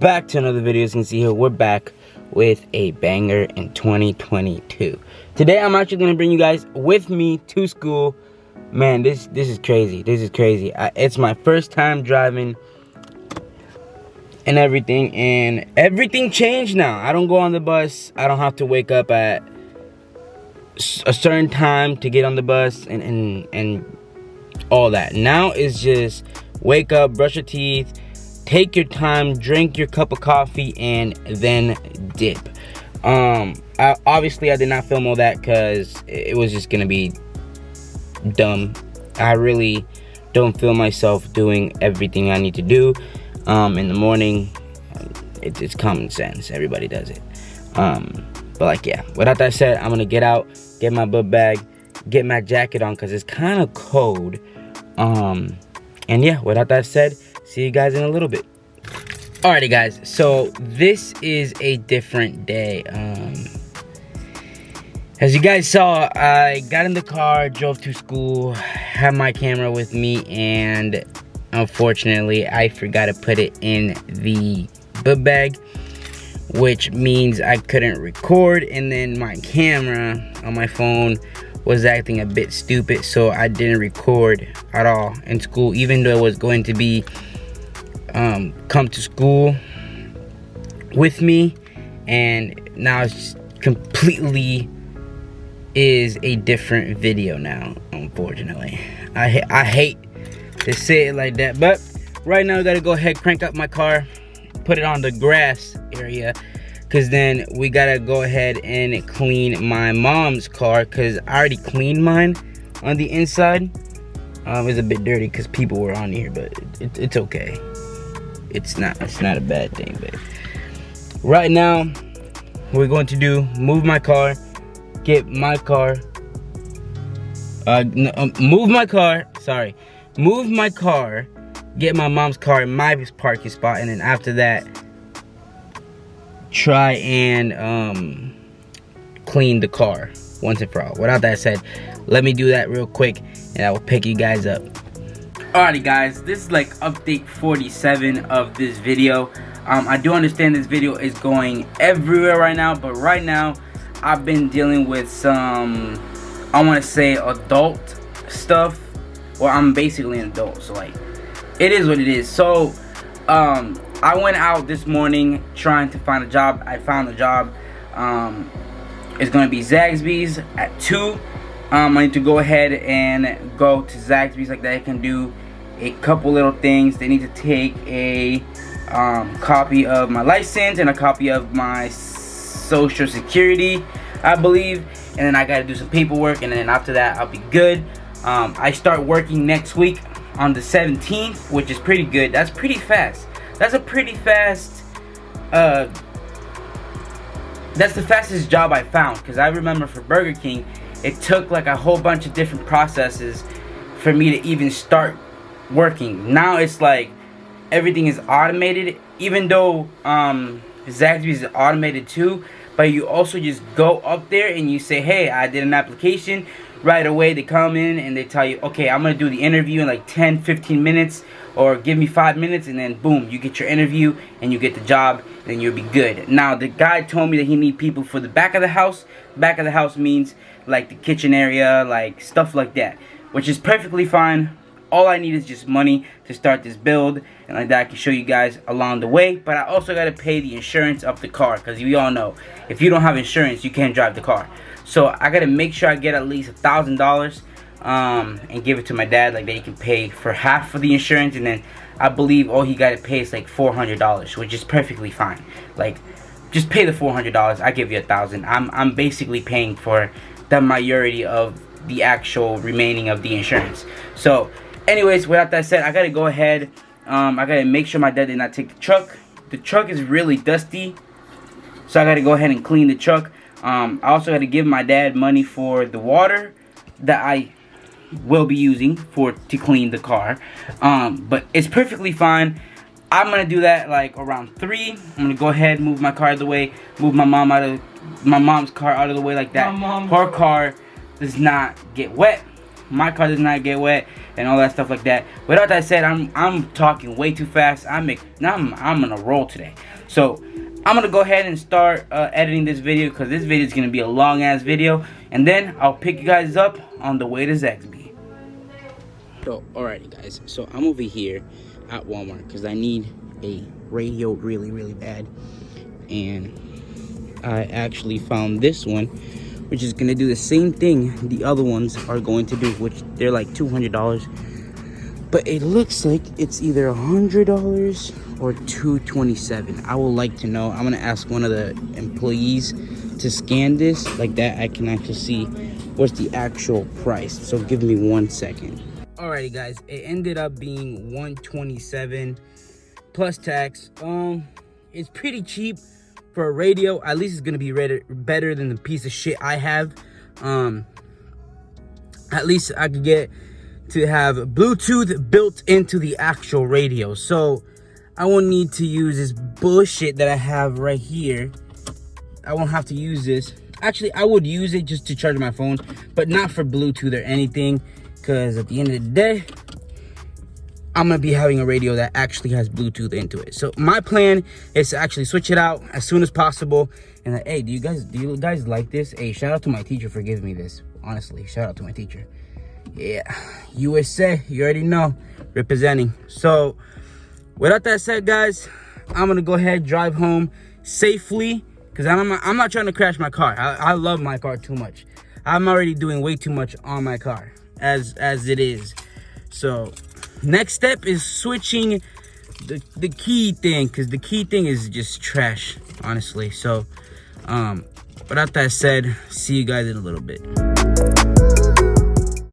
back to another video. As you can see here, we're back with a banger in 2022. Today I'm actually going to bring you guys with me to school. Man, this is crazy. This is crazy. It's my first time driving and everything changed now. I don't go on the bus. I don't have to wake up at a certain time to get on the bus and all that. Now it's just wake up, brush your teeth, take your time, drink your cup of coffee, and then dip. Obviously I did not film all that because it was just gonna be dumb. I really don't feel myself doing everything I need to do in the morning. It's common sense, everybody does it. But like, yeah, without that said, I'm gonna get out, get my book bag, get my jacket on because it's kind of cold. And yeah, without that said, see you guys in a little bit. Alrighty guys, so this is a different day. As you guys saw, I got in the car, drove to school, had my camera with me, and unfortunately I forgot to put it in the book bag, which means I couldn't record, and then my camera on my phone was acting a bit stupid, so I didn't record at all in school, even though it was going to be come to school with me. And now it's just completely is a different video now, unfortunately. I hate to say it like that, but right now I gotta go ahead, crank up my car, put it on the grass area, because then we gotta go ahead and clean my mom's car, because I already cleaned mine on the inside. It's a bit dirty because people were on here, but it's okay. It's not a bad thing. But right now we're going to do move my car, get my car, move my car, get my mom's car in my parking spot, and then after that try and clean the car once and for all. Without that said, let me do that real quick and I will pick you guys up. Alrighty guys, this is like update 47 of this video. I do understand this video is going everywhere right now, but right now I've been dealing with some, I want to say, adult stuff. Well, I'm basically an adult, so like, it is what it is. So I went out this morning trying to find a job. I found a job. It's gonna be Zaxby's at 2. I need to go ahead and go to Zaxby's like that. I can do a couple little things. They need to take a copy of my license and a copy of my social security, I believe, and then I gotta do some paperwork, and then after that I'll be good. I start working next week on the 17th, which is pretty good. That's pretty fast. That's a pretty fast that's the fastest job I found, because I remember for Burger King it took like a whole bunch of different processes for me to even start working. Now it's like everything is automated, even though Zaxby's is automated too, but you also just go up there and you say, hey, I did an application. Right away they come in and they tell you, okay, I'm gonna do the interview in like 10-15 minutes, or give me 5 minutes, and then boom, you get your interview and you get the job, and you'll be good. Now the guy told me that he need people for the back of the house. Back of the house means like the kitchen area, like stuff like that, which is perfectly fine. All I need is just money to start this build, and like that I can show you guys along the way. But I also got to pay the insurance of the car, because we all know if you don't have insurance you can't drive the car. So I got to make sure I get at least $1,000 and give it to my dad, like that he can pay for half of the insurance, and then I believe all he got to pay is like $400, which is perfectly fine. Like, just pay the $400, I give you $1,000. I'm basically paying for the majority of the actual remaining of the insurance. So anyways, without that said, I gotta go ahead, I gotta make sure my dad did not take the truck. The truck is really dusty, so I gotta go ahead and clean the truck. I also gotta give my dad money for the water that I will be using to clean the car. But it's perfectly fine. I'm gonna do that like around 3. I'm gonna go ahead, move my car out of the way, move my mom's car out of the way like that. Her car does not get wet. my car does not get wet and all that stuff like that. Without that said, I'm talking way too fast. I'm on a roll today. So I'm gonna go ahead and start editing this video, because this video is gonna be a long ass video, and then I'll pick you guys up on the way to Zaxby. So alrighty guys, so I'm over here at Walmart because I need a radio really bad, and I actually found this one, which is gonna do the same thing the other ones are going to do, which they're like $200, but it looks like it's either $100 or $227. I would like to know. I'm gonna ask one of the employees to scan this, like that I can actually see what's the actual price. So give me 1 second. Alrighty guys, it ended up being $127 plus tax. It's pretty cheap for a radio. At least it's gonna be better than the piece of shit I have. At least I could get to have Bluetooth built into the actual radio, so I won't need to use this bullshit that I have right here. I won't have to use this. Actually, I would use it just to charge my phone, but not for Bluetooth or anything, because at the end of the day, I'm gonna be having a radio that actually has Bluetooth into it. So my plan is to actually switch it out as soon as possible. And hey, do you guys like this? Hey, shout out to my teacher for giving me this. Honestly, shout out to my teacher. Yeah, USA, you already know, representing. So without that said, guys, I'm gonna go ahead, drive home safely, because I'm not trying to crash my car. I love my car too much. I'm already doing way too much on my car as it is. So next step is switching the key thing, because the key thing is just trash, honestly. So without that said, see you guys in a little bit.